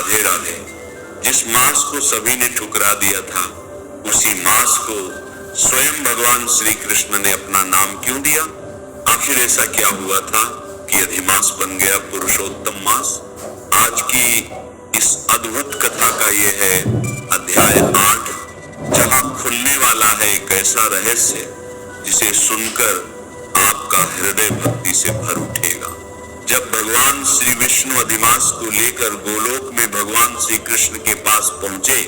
राधे राधे। जिस मांस को सभी ने ठुकरा दिया था, उसी मांस को स्वयं भगवान श्री कृष्ण ने अपना नाम क्यों दिया? आखिर ऐसा क्या हुआ था कि अधिमास बन गया पुरुषोत्तम मास? आज की इस अद्भुत कथा का ये है अध्याय 8, जहां खुलने वाला है एक ऐसा रहस्य जिसे सुनकर आपका हृदय भक्ति से भर उठेगा। जब भगवान श्री विष्णु अधिमास को लेकर गोलोक में भगवान श्री कृष्ण के पास पहुंचे,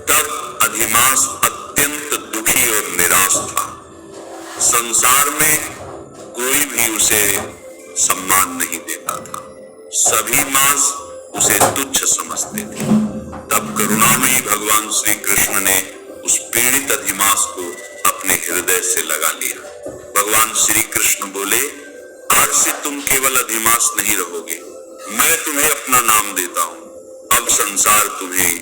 तब अधिमास अत्यंत दुखी और निराश था। संसार में कोई भी उसे सम्मान नहीं देता था, सभी मांस उसे तुच्छ समझते थे। तब करुणामयी भगवान श्री कृष्ण ने उस पीड़ित अधिमास को अपने हृदय से लगा लिया। भगवान श्री कृष्ण बोले, आज से तुम केवल अधिमास नहीं रहोगे, मैं तुम्हें अपना नाम देता हूं। अब संसार तुम्हें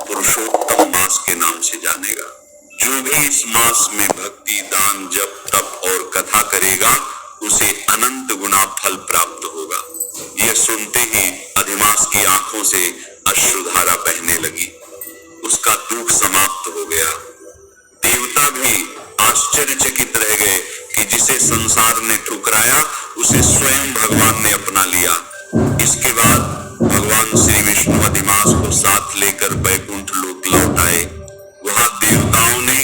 पुरुषोत्तम मास के नाम से जानेगा। जो भी इस मास में भक्ति, दान, जप, तप और कथा करेगा, उसे अनंत गुना फल प्राप्त होगा। यह सुनते ही अधिमास की आंखों से अश्रुधारा बहने लगी, उसका दुख समाप्त हो गया। देवता भी आश्चर्यचकित रह गए कि जिसे संसार ने ठुकराया, उसे स्वयं भगवान ने अपना लिया। इसके बाद भगवान श्री विष्णु अधिमास को साथ लेकर बैकुंठ लोक लौट आए। वहां देवताओं ने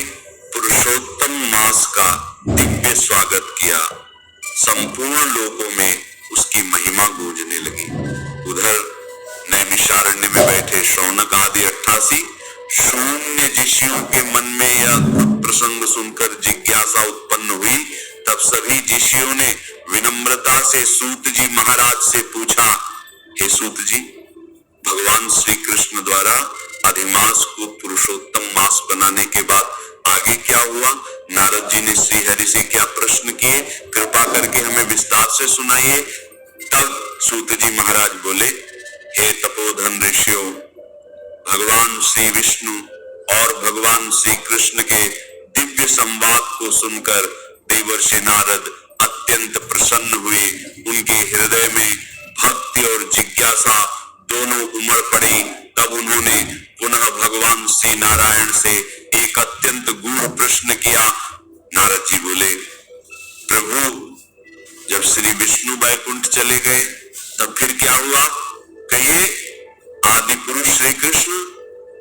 पुरुषोत्तम मास का दिव्य स्वागत किया। संपूर्ण लोकों में उसकी महिमा गूंजने लगी। उधर नैमिषारण्य में बैठे शौनक आदि 88 शून्य ऋषियों के मन में यह प्रसंग सुनकर जिज्ञासा उत्पन्न हुई। तब सभी ऋषियों ने विनम्रता से सूत जी महाराज से पूछा, हे सूत जी, भगवान श्री कृष्ण द्वारा अधिमास को पुरुषोत्तम मास बनाने के बाद आगे क्या हुआ? नारद जी ने श्री हरि से क्या प्रश्न किए? कृपा करके हमें विस्तार से सुनाइए। तब सूत जी महाराज बोले, हे तपोधन ऋषियों, भगवान श्री विष्णु और भगवान श्री कृष्ण के दिव्य संवाद को सुनकर देवर्षि नारद अत्यंत प्रसन्न हुए। उनके हृदय में भक्ति और जिज्ञासा दोनों उमड़ पड़ी। तब उन्होंने पुनः भगवान श्री नारायण से एक अत्यंत गूढ़ प्रश्न किया। नारद जी बोले, प्रभु, जब श्री विष्णु बैकुंठ चले गए तब फिर क्या हुआ? कहिए। आदि पुरुष श्री कृष्ण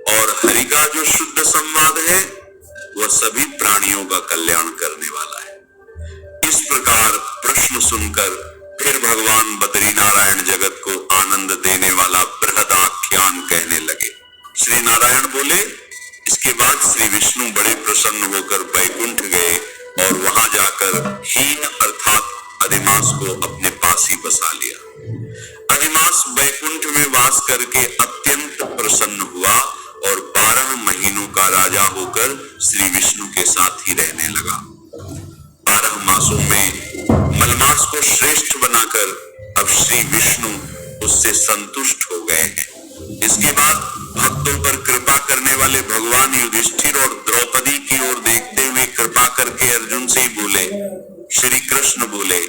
और हरि का जो शुद्ध संवाद है, वह सभी प्राणियों का कल्याण करने वाला है। इस प्रकार प्रश्न सुनकर फिर भगवान बद्री नारायण जगत को आनंद देने वाला बृहद आख्यान कहने लगे। श्री नारायण बोले, इसके बाद श्री विष्णु बड़े प्रसन्न होकर बैकुंठ गए और वहां जाकर हीन अर्थात अधिमास को अपने पास ही बसा लिया। अधिमास बैकुंठ में वास करके अत्यंत प्रसन्न हुआ और 12 महीनों का राजा होकर श्री विष्णु के साथ ही रहने लगा। 12 मासों में मलमास को श्रेष्ठ बनाकर अब श्री विष्णु उससे संतुष्ट हो गए हैं। इसके बाद भक्तों पर कृपा करने वाले भगवान युधिष्ठिर और द्रौपदी की ओर देखते हुए कृपा करके अर्जुन से ही बोले, श्री कृष्ण बोले,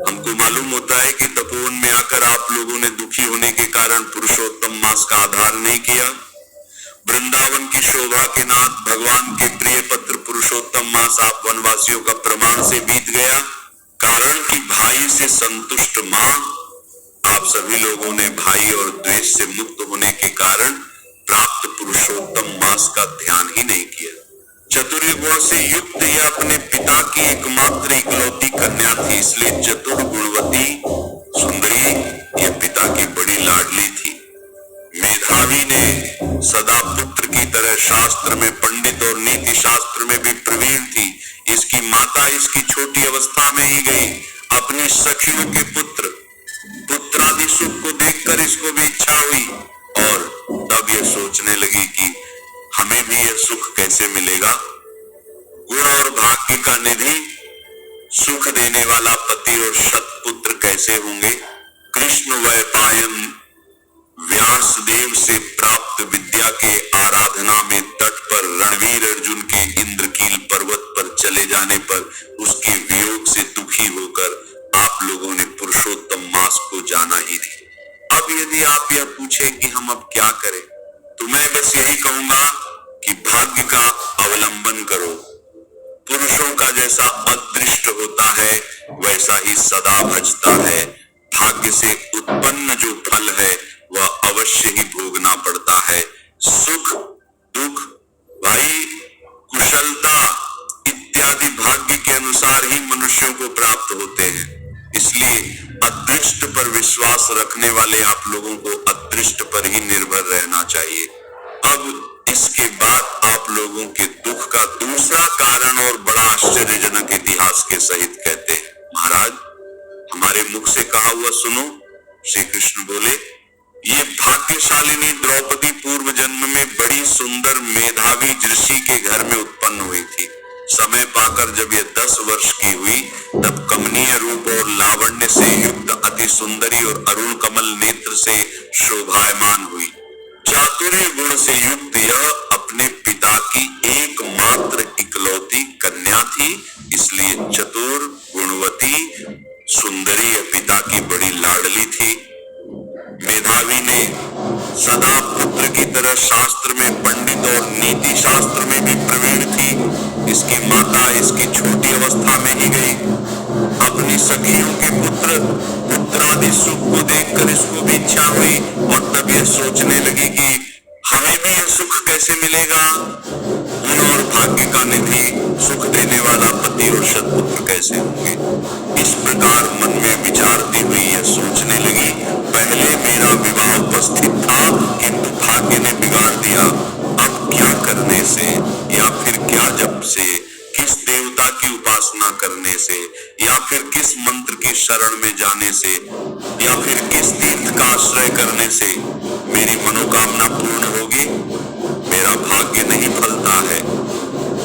हमको मालूम होता है कि तपोवन में आकर आप लोगों ने दुखी होने के कारण पुरुषोत्तम मास का आधार नहीं किया। वृंदावन की शोभा के नाथ भगवान के प्रिय पत्र पुरुषोत्तम मास आप वनवासियों का प्रमाण से बीत गया। कारण कि भाई से संतुष्ट मां, आप सभी लोगों ने भाई और द्वेष से मुक्त होने के कारण प्राप्त पुरुषोत्तम मास का ध्यान ही नहीं किया। चतुर्य गुण से युक्त यह अपने पिता की एकमात्र इकलौती कन्या थी, इसलिए चतुर गुणवती सुंदरी यह पिता की बड़ी लाडली थी। मेधावी ने सदा पुत्र की तरह शास्त्र में पंडित और नीति शास्त्र में भी प्रवीण थी। इसकी माता इसकी छोटी अवस्था में ही गई। अपनी सखियों के पुत्रादि सुख को देखकर इसको भी इच्छा हुई और तब यह सोचने लगी कि हमें भी यह सुख कैसे मिलेगा। गुण और भाग्य का निधि, सुख देने वाला पति और शतपुत्र कैसे होंगे। कृष्ण वैपायन व्यासदेव से प्राप्त विद्या के आराधना में तट पर रणवीर अर्जुन के इंद्रकील पर्वत पर चले जाने पर उसके वियोग से दुखी होकर आप लोगों ने पुरुषोत्तम मास को जाना ही नहीं। अब यदि आप यह पूछे कि हम अब क्या करें, तो मैं बस यही कहूंगा कि भाग्य का अवलंबन करो। पुरुषों का जैसा अदृष्ट होता है वैसा ही सदा भजता है। भाग्य से उत्पन्न जो फल है वह अवश्य ही भोगना पड़ता है। सुख दुख भाई कुशलता इत्यादि भाग्य के अनुसार ही मनुष्यों को प्राप्त होते हैं। इसलिए अदृष्ट पर विश्वास रखने वाले आप लोगों को अदृष्ट पर ही निर्भर रहना चाहिए। अब इसके बाद आप लोगों के दुख का दूसरा कारण और बड़ा आश्चर्यजनक इतिहास के सहित कहते हैं। महाराज, हमारे मुख से कहा हुआ सुनो। श्री कृष्ण बोले, ये भाग्यशालिनी द्रौपदी पूर्व जन्म में बड़ी सुंदर मेधावी ऋषि के घर में उत्पन्न हुई थी। समय पाकर जब ये 10 वर्ष की हुई तब कमनीय रूप और लावण्य से युक्त अति सुंदरी और अरुण कमल नेत्र से शोभायमान हुई। चातुर्य गुण से युक्त यह अपने पिता की एकमात्र इकलौती कन्या थी, इसलिए चतुर गुणवती सुंदरी पिता की बड़ी लाडली थी। मेधावी ने सदा पुत्र की तरह शास्त्र में पंडित और नीति शास्त्र में भी प्रवीण थी। इसकी माता इसकी छोटी अवस्था में ही गई। अपनी सखियों के पुत्रादि सुख को देखकर इसको भी इच्छा हुई और तब यह सोचने लगी कि हमें भी यह सुख कैसे मिलेगा। गुण और भाग्य का निधि सुख देने वाला पति और सत्पुत्र कैसे होंगे। इस प्रकार मन में विचारती हुई यह सोचने लगी, पहले मेरा विवाह उपस्थित था किंतु भाग्य ने बिगाड़ दिया। अब क्या करने से या फिर क्या जप से, किस देवता की उपासना करने से, या फिर किस मंत्र के शरण में जाने से, या फिर किस तीर्थ का आश्रय करने से मेरी मनोकामना पूर्ण होगी। मेरा भाग्य नहीं फलता है।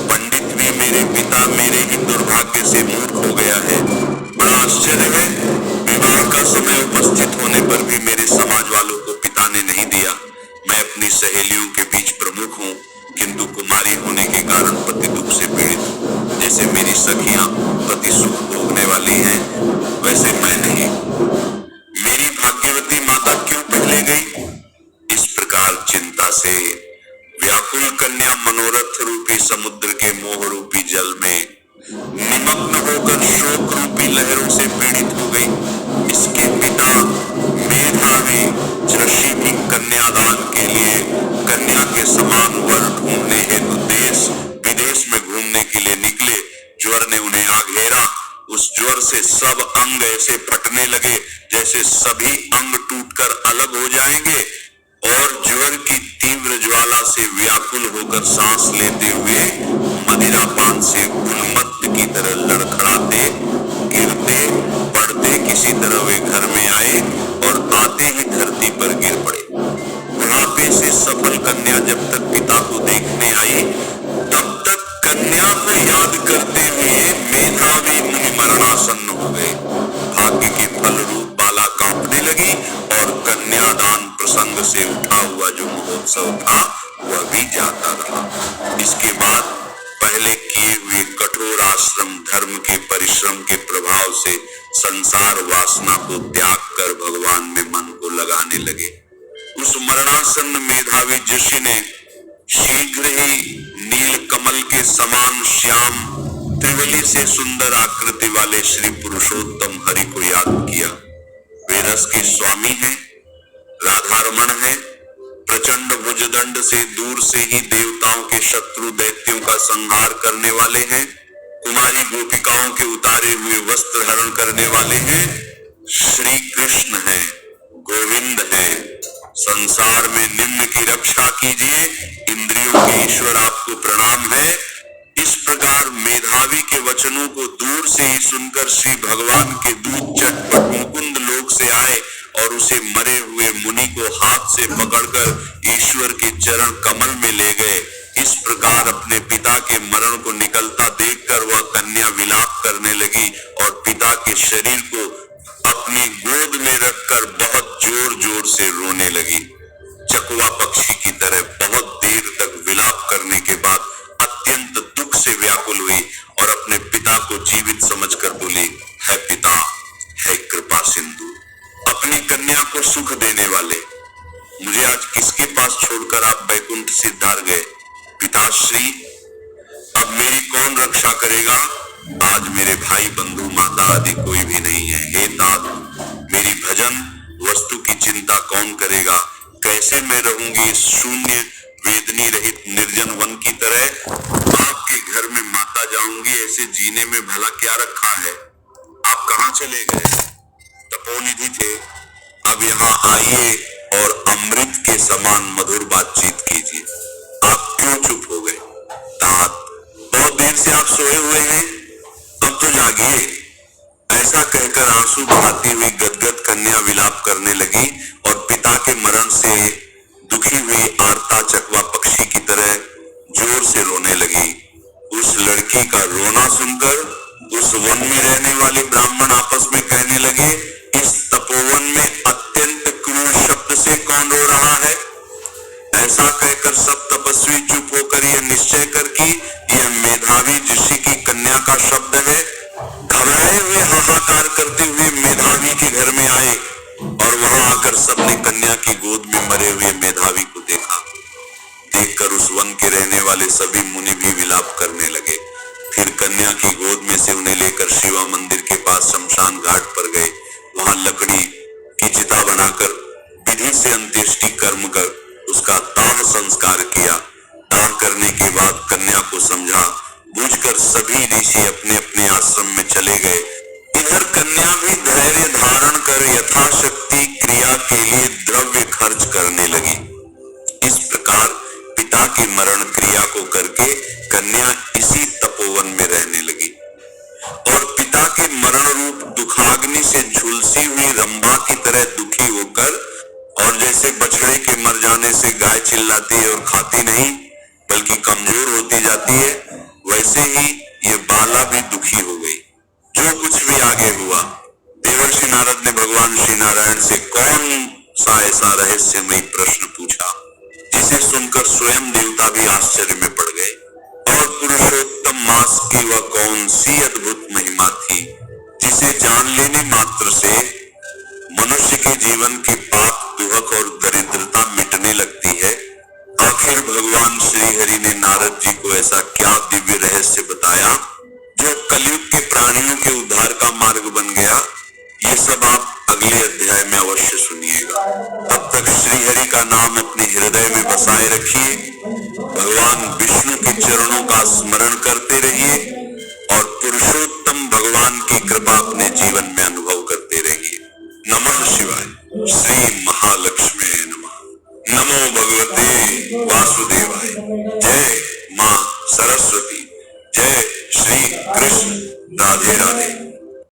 पंडित भी मेरे पिता मेरे ही दुर्भाग्य से मूर्ख हो गया है। बड़ा आश्चर्य है, विवाह का समय उपस्थित होने पर भी मेरे समाज वालों को पिता ने नहीं दिया। मैं अपनी सहेलियों के बीच प्रमुख हूँ किंतु कुमारी होने के कारण पति दुख से पीड़ित हूँ। जैसे मेरी सखियां पति सुख भोगने वाली हैं वैसे मैं नहीं। मेरी भाग्यवती माता क्यों पहले गई। इस प्रकार चिंता से व्याकुल कन्या मनोरथ रूपी समुद्र के मोह रूपी जल में निमग्न होकर शोक रूपी लहरों से पीड़ित हो गई। इसके पिता मेधावी ऋषि भी कन्यादान के लिए कन्या के समान वर ढूंढने हेतु देश विदेश में घूमने के लिए निकले। ज्वर ने उन्हें आ घेरा। उस ज्वर से सब अंग ऐसे फटने लगे जैसे सभी अंग टूटकर अलग हो जाएंगे और ज्वर की तीव्र ज्वाला से व्याकुल होकर सांस लेते हुए मदिरापान से उन्मत्त की तरह लड़खड़ाते गिरते पड़ते किसी तरह वे घर में आए और आते ही धरती पर गिर पड़े। बुढ़ापे से सफल कन्या जब तक पिता को देखने आई तब तक कन्या को याद करते हुए मेधावी मुनि मरणासन्न हो गए। भाग्य के फल रूप बाला कांपने लगी और कन्यादान प्रसंग से उठा हुआ जो महोत्सव था वह भी जाता रहा। इसके बाद पहले किए हुए कठोर आश्रम धर्म के परिश्रम के प्रभाव से संसार वासना को त्याग कर भगवान में मन को लगाने लगे। उस मरणासन्न मेधावी ऋषि ने शीघ्र ही नील कमल के समान श्याम त्रिवली से सुंदर आकृति वाले श्री पुरुषोत्तम हरि को याद किया। वे रस के स्वामी हैं, राधारमण है, प्रचंड भुजदंड से दूर से ही देवताओं के शत्रु दैत्यों का संहार करने वाले हैं, कुमारी गोपिकाओं के उतारे हुए वस्त्र हरण करने वाले हैं। श्री कृष्ण है, गोविंद है। संसार में निम्न की रक्षा कीजिए, इंद्रियों के ईश्वर आपको प्रणाम है। इस प्रकार मेधावी के वचनों को दूर से ही सुनकर श्री भगवान के दूत चटपट मुकुंद लोक से आए और उसे मरे हुए मुनि को हाथ से पकड़कर ईश्वर के चरण कमल में ले गए। इस प्रकार अपने पिता के मरण को निकलता देखकर वह कन्या विलाप करने लगी और पिता के शरीर को अपनी गोद में रखकर बहुत जोर जोर से रोने लगी। चकवा पक्षी की तरह बहुत देर तक विलाप करने के बाद अत्यंत दुख से व्याकुल हुई और अपने पिता को जीवित समझकर बोली, है पिता, है कृपा सिंधु, अपनी कन्या को सुख देने महाराज किसके पास छोड़कर आप बैकुंठ सिद्धार गए? पिताश्री, अब मेरी कौन रक्षा करेगा? आज मेरे भाई बंधु माता आदि कोई भी नहीं है। हे तात, मेरी भजन वस्तु की चिंता कौन करेगा? कैसे मैं रहूंगी इस शून्य वेदनी रहित निर्जन वन की तरह? आपके घर में माता जाऊंगी, ऐसे जीने में भला क्या रखा है? आप कहाँ चले गए? तपोनिधि थे, अब यहाँ आइए और अमृत के समान मधुर बातचीत कीजिए। आप क्यों चुप हो गए? तात, बहुत देर से आप सोए हुए हैं, अब तो जागिए। ऐसा कहकर आंसू बहाती हुई गदगद कन्या विलाप करने लगी और पिता के मरण से दुखी हुई आरता चकवा पक्षी की तरह जोर से रोने लगी। उस लड़की का रोना सुनकर उस वन में रहने वाले ब्राह्मण आपस में कहने लगे, इस तपोवन में अत्यंत क्रूर शब्द से कौन रो रहा है? ऐसा कहकर सब तपस्वी चुप होकर यह निश्चय कर कि यह मेधावी ऋषि की कन्या का शब्द है। घबराए हुए हाहाकार करते हुए मेधावी के घर में आए और वहां आकर सबने कन्या की गोद में मरे हुए मेधावी को देखा। देखकर उस वन के रहने वाले सभी मुनि भी विलाप करने लगे। फिर कन्या की गोद में से उन्हें लेकर शिवा मंदिर के पास शमशान घाट पर गए। वहां लकड़ी की चिता बनाकर विधि से अंत्येष्टि कर्म कर उसका दाह संस्कार किया। दाह करने के बाद कन्या को समझा बूझकर सभी ऋषि अपने अपने आश्रम में चले गए। इधर कन्या भी धैर्य धारण कर यथाशक्ति क्रिया के लिए द्रव्य खर्च करने लगी। इस प्रकार पिता की मरण क्रिया को करके कन्या इसी तपोवन में रहने लगी और पिता के मरण रूप दुखाग्नि से झुलसी हुई रंभा की तरह दुखी होकर, और जैसे बछड़े के मर जाने से गाय चिल्लाती है और खाती नहीं बल्कि कमजोर होती जाती है, वैसे ही ये बाला भी दुखी हो गई। जो कुछ भी आगे हुआ, देवर्षि नारद ने भगवान श्री नारायण से कौन सा ऐसा रहस्यमय प्रश्न पूछा जिसे सुनकर स्वयं देवता भी आश्चर्य में पड़ गए। और पुरुषोत्तम मास की वह कौन सी अद्भुत महिमा थी जिसे जान लेने मात्र से मनुष्य के जीवन की पाप, दुहक और दरिद्रता मिटने लगती है। आखिर भगवान श्री हरि ने नारद जी को ऐसा क्या दिव्य रहस्य बताया जो कलयुग के प्राणियों के उद्धार का मार्ग बन गया? ये सब आप अगले अध्याय में अवश्य सुनिएगा। तब तक श्री हरि का नाम अपने हृदय में बसाए रखिए, भगवान विष्णु के चरणों का स्मरण करते रहिए और पुरुषोत्तम भगवान की कृपा अपने जीवन में अनुभव करते रहिए। नमः शिवाय। श्री महालक्ष्मी नमः। नमो भगवते वासुदेवाय। जय मां सरस्वती। जय श्री कृष्ण। राधे राधे।